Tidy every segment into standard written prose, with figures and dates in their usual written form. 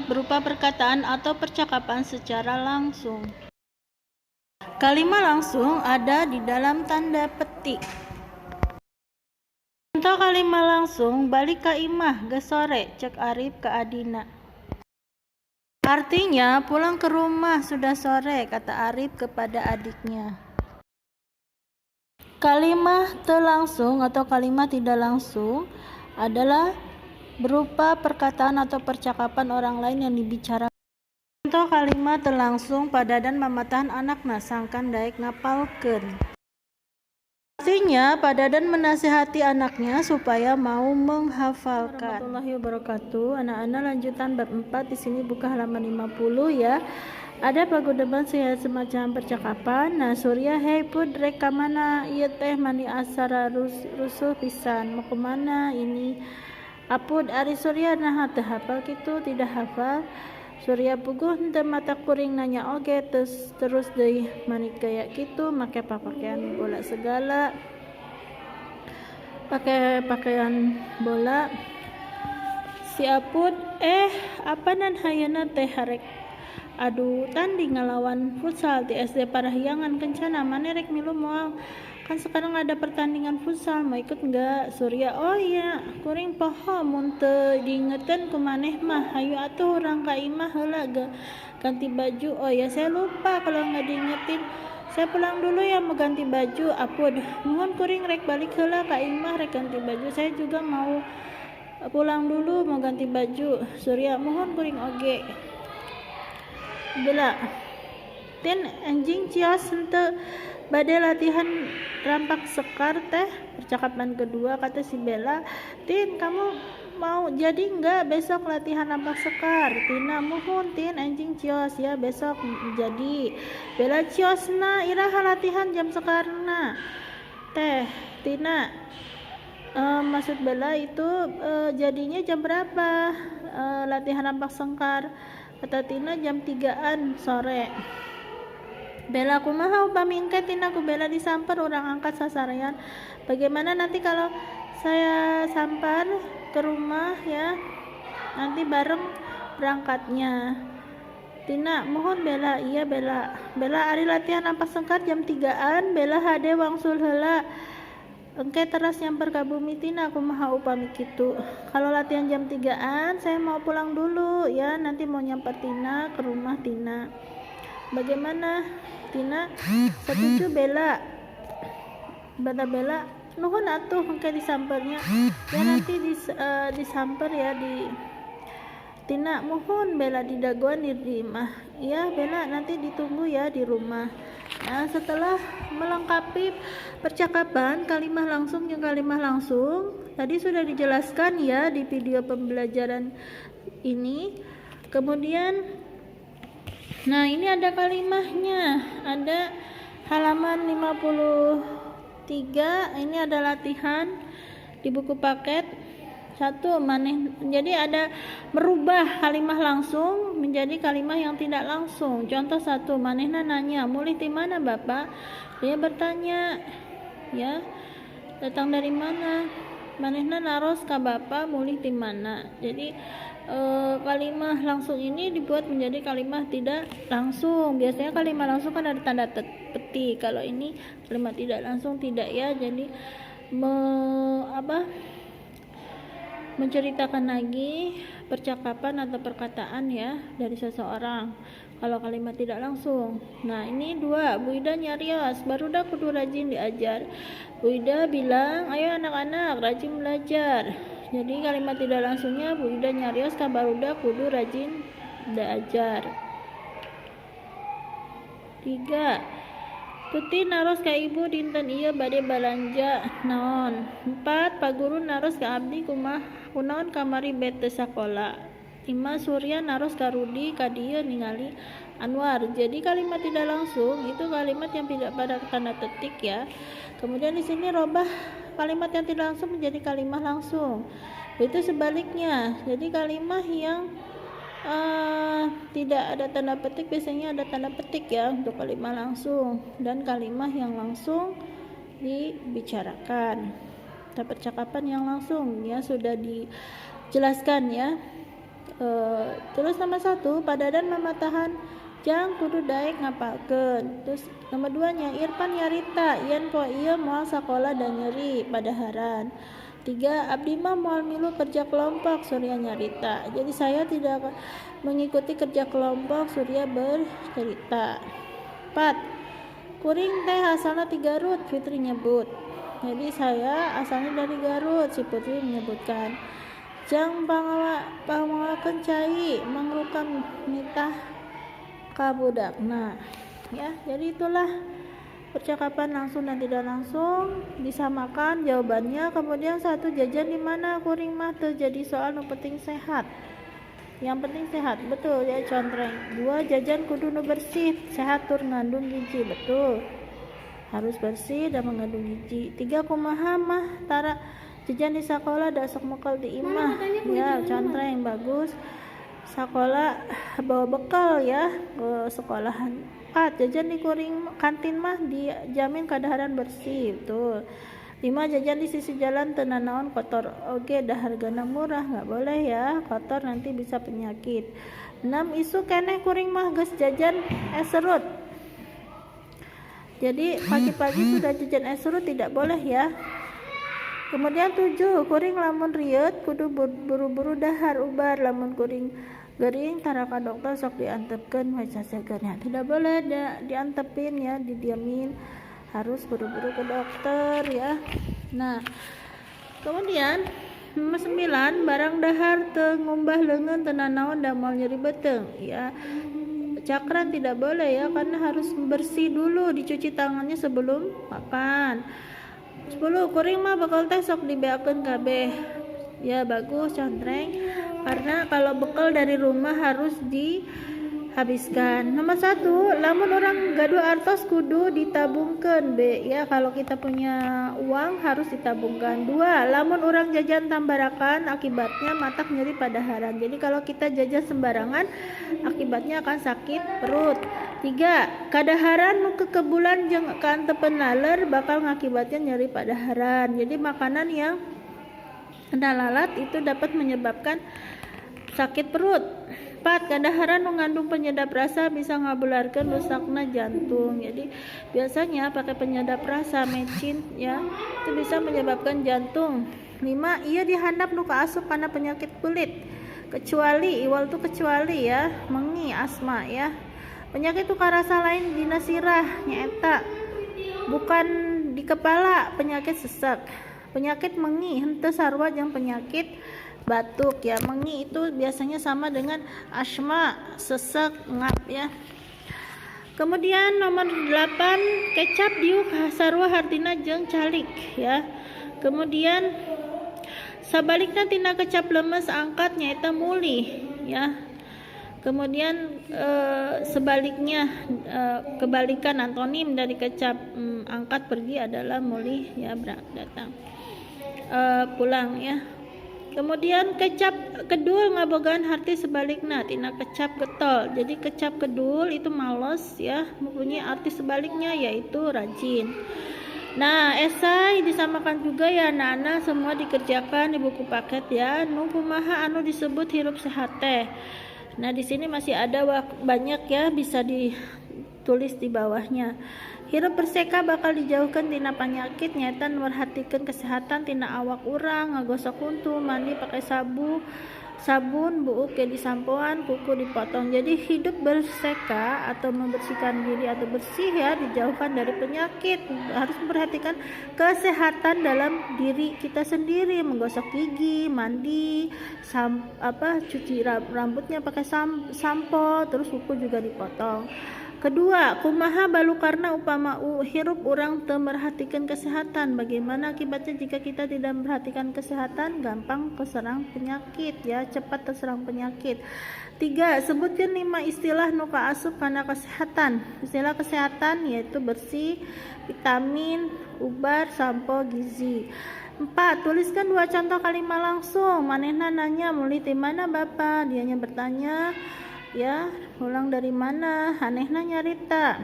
berupa perkataan atau percakapan secara langsung. Kalimat langsung ada di dalam tanda petik. Contoh kalimat langsung, balik ka imah geus sore, cek Arif ke Adina. Artinya, pulang ke rumah sudah sore, kata Arif kepada adiknya. Kalimat langsung atau kalimat tidak langsung adalah berupa perkataan atau percakapan orang lain yang dibicarakan. Contoh kalimat langsung, Padadan mamatahan anakna sangkan daek ngapalkeun. Artinya, Padadan menasihati anaknya supaya mau menghafalkan. Warahmatullahi wabarakatuh. Anak-anak lanjutan bab 4 di sini buka halaman 50 ya. Ada pagudeban semacam percakapan. Nah, Surya hei pud rek ka mana ieu teh mani asara rusuh pisan. Mau ke mana ini? Apud ari Surya nah teu hafal kitu, tidak hafal. Surya puguh henteu mata kuring nanya oge terus deui mani gaya kitu make pakaian bola segala. Pakai pakaian bola. Si Apud apa nan hayeuna teh harek adu tanding ngalawan futsal di SD Parahyangan kencana mana rek milu moal kan sekarang ada pertandingan futsal mau ikut enggak? Surya oh iya kuring poho mun teu diingeteun ku maneh mah hayu atuh urang ka imah heula ganti baju. Oh ya saya lupa kalau enggak diingetin, saya pulang dulu ya mau ganti baju. Apud mohon kuring rek balik heula ka imah rek ganti baju, saya juga mau pulang dulu mau ganti baju. Surya mohon kuring oge. Bela tin anjing cios henteu bade latihan rampak sekar teh. Percakapan kedua kata si Bella, tin kamu mau jadi enggak besok latihan rampak sekar? Tina muhun tin anjing cios ya besok jadi. Bella ciosna iraha latihan jam sekarna teh. Tina maksud Bella itu jadinya jam berapa latihan rampak sekar? Kata Tina jam 3-an sore. Bella kumaha upami engke Tina ku Bella disamper urang angkat sasarean. Bagaimana nanti kalau saya samper ke rumah ya? Nanti bareng berangkatnya. Tina mohon Bella. Iya Bella. Bella ari latihan rampak sengkar jam 3-an. Bella hade wangsul heula. Engke teras nyamper ka bumi Tina kumaha upami kitu. Kalau latihan jam 3-an saya mau pulang dulu ya, nanti mau nyamper Tina ke rumah Tina. Bagaimana Tina? Setuju Bella. Bata Bella nuhun atuh engke disampernya ya, nanti disamper ya di Tina. Mohon Bella di dagoan di rumah ya Bella, nanti ditunggu ya di rumah. Nah, setelah melengkapi percakapan kalimat langsung dan kalimat langsung tadi sudah dijelaskan ya di video pembelajaran ini. Kemudian nah ini ada kalimatnya, ada halaman 53. Ini ada latihan di buku paket 1 maneh. Jadi ada merubah kalimat langsung menjadi kalimat yang tidak langsung. Contoh 1, manehna nanya, "Mulih di mana, Bapak?" Dia bertanya, ya. Datang dari mana? Manehna naros ka Bapak mulih di mana. Jadi kalimat langsung ini dibuat menjadi kalimat tidak langsung. Biasanya kalimat langsung kan ada tanda petik. Kalau ini kalimat tidak langsung tidak ya. Jadi menceritakan lagi percakapan atau perkataan ya dari seseorang. Kalau kalimat tidak langsung. Nah ini 2, Bu Ida nyarios, barudak kudu rajin diajar. Bu Ida bilang, ayo anak-anak rajin belajar. Jadi kalimat tidak langsungnya Bu Ida nyarios ka barudak kudu rajin diajar. 3, Tuti naros ka ibu dinten ieu bade balanja naon. 4, Pak Guru naros ka abdi kunaon kamari bete sakola. 5, Surya naros ka Rudi ka dieu ningali Anwar. Jadi kalimat tidak langsung itu kalimat yang tidak pada tanda petik ya. Kemudian di sini robah kalimat yang tidak langsung menjadi kalimat langsung. Itu sebaliknya. Jadi kalimat yang tidak ada tanda petik biasanya ada tanda petik ya untuk kalimat langsung, dan kalimat yang langsung dibicarakan. Percakapan yang langsung ya sudah dijelaskan ya. Terus nomor 1 padadan mamatahan jang kudu daek ngapalkeun. Terus nomor 2 nya Irfan nyarita yen poe ieu moal sakola dan nyeri padaharan. 3 abdi mah moal milu kerja kelompok, Surya nyarita. Jadi saya tidak mengikuti kerja kelompok, Surya bercerita. 4 kuring teh asalna ti Garut, Fitri nyebut. Jadi saya asalnya dari Garut, si Putri menyebutkan. Jang pangawakeun cai mangrukam nitah ka budakna. Ya, jadi itulah percakapan langsung dan tidak langsung disamakan jawabannya. Kemudian 1 jajan di mana kuring mah teu jadi soal nu penting sehat. Yang penting sehat, betul ya contreng. 2 jajan kudu nu bersih, sehat tur ngandung gizi, betul. Harus bersih dan mengandung gizi. 3 kumaha mah tara jajan di sekolah da sok mekal di imah. Ya, contreng bagus. Sekolah bawa bekal ya ke sekolahan. 4 jajan di kuring kantin mah dijamin keadaan bersih, betul. 5 jajan di sisi jalan teu nanaon kotor oge da hargana murah, nggak boleh ya, kotor nanti bisa penyakit. 6 isu keneh kuring mah geus jajan es serut. Jadi pagi-pagi sudah jajan es serut tidak boleh ya. Kemudian 7 kuring lamun riet kudu buru-buru dahar ubar, lamun kuring gering tara ka dokter sok diantepkeun we cacegeun. Tidak boleh diantepin ya, didiamin, harus buru-buru ke dokter ya. Nah, kemudian nomor 9 barang dahar teu ngumbah leungeun teu nanaon da moal nyeri beuteung ya. Cakran tidak boleh ya, karena harus bersih dulu, dicuci tangannya sebelum makan. 10 kuring mah bekal teh sok dibeakeun kabeh. Ya bagus contreng, karena kalau bekal dari rumah harus dihabiskan. Nomor 1 lamun orang gaduh artos kudu ditabungkeun be ya, kalau kita punya uang harus ditabungkan. 2 lamun orang jajan tambarakan akibatnya matak nyeri padaharan. Jadi kalau kita jajan sembarangan akibatnya akan sakit perut. 3 kadaharan nu kekebulan jeung kaantepen laler bakal ngakibatnya nyeri padaharan. Jadi makanan yang kena lalat itu dapat menyebabkan sakit perut. 4 kadaharan mengandung penyedap rasa bisa ngabularkeun rusakna jantung. Jadi biasanya pakai penyedap rasa mecin ya, itu bisa menyebabkan jantung. 5 ieu dihandap nu kaasup karena penyakit kulit, kecuali iwal itu kecuali ya mengi, asma ya. Penyakit itu karasa lain dina sirah nyaeta, bukan di kepala, penyakit sesak. Penyakit mengi henteu sarua jeung penyakit batuk ya. Mengi itu biasanya sama dengan asma, sesak, ngap ya. Kemudian nomor 8 kecap diuk sarua hartina jeung calik ya. Kemudian sabalikna tina kecap lemes angkat nyaeta mulih ya. Kemudian sebaliknya kebalikan antonim dari kecap angkat pergi adalah mulih ya, datang pulang ya. Kemudian kecap kedul ngabogaan harti sebalikna tina kecap getol. Jadi kecap kedul itu malos ya, mempunyai arti sebaliknya yaitu rajin. Nah, esai disamakan juga ya anak-anak, semua dikerjakan di buku paket ya. Nu kumaha anu disebut hirup sehat teh. Nah, di sini masih ada banyak ya, bisa ditulis di bawahnya. Hirup berseka bakal dijauhkan tina penyakit, nyaeta merhatikan kesehatan tina awak urang, ngagosok kuntu, mandi pakai sabun, buuk ke disampoan, kuku dipotong. Jadi hidup berseka atau membersihkan diri atau bersih ya, dijauhkan dari penyakit. Harus memperhatikan kesehatan dalam diri kita sendiri, menggosok gigi, mandi, cuci rambutnya pakai sampo, terus kuku juga dipotong. Kedua, kumaha balukarna upama hirup urang teu merhatikan kesehatan. Bagaimana akibatnya jika kita tidak memperhatikan kesehatan? Gampang keserang penyakit ya, cepat terserang penyakit. 3, sebutkan 5 istilah nu kaasup kana kesehatan. Istilah kesehatan yaitu bersih, vitamin, ubar, sampo, gizi. 4, tuliskan 2 contoh kalimat langsung. Manehna nanya, mulih di mana Bapak? Dianya bertanya, ya, ulang dari mana? Anehna nyarita.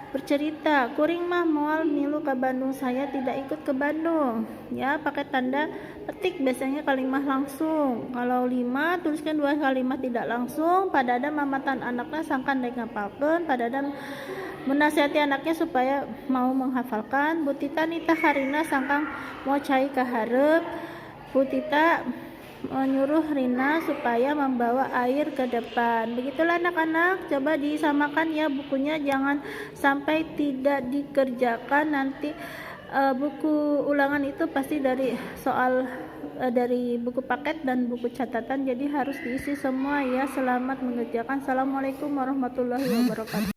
bercerita, kuring mah moal milu ke Bandung, saya tidak ikut ke Bandung. Ya, pakai tanda petik, biasanya kalimat langsung. Kalau 5, tuliskan 2 kalimat tidak langsung. Padada mamatan anaknya sangkan dek ngapalkeun, padada menasihati anaknya supaya mau menghafalkan. Butita nita harina sangkang mau cai ka hareup. Butita menyuruh Rina supaya membawa air ke depan. Begitulah anak-anak, coba disamakan ya bukunya, jangan sampai tidak dikerjakan. Nanti buku ulangan itu pasti dari soal dari buku paket dan buku catatan, jadi harus diisi semua ya. Selamat mengerjakan. Assalamualaikum warahmatullahi wabarakatuh.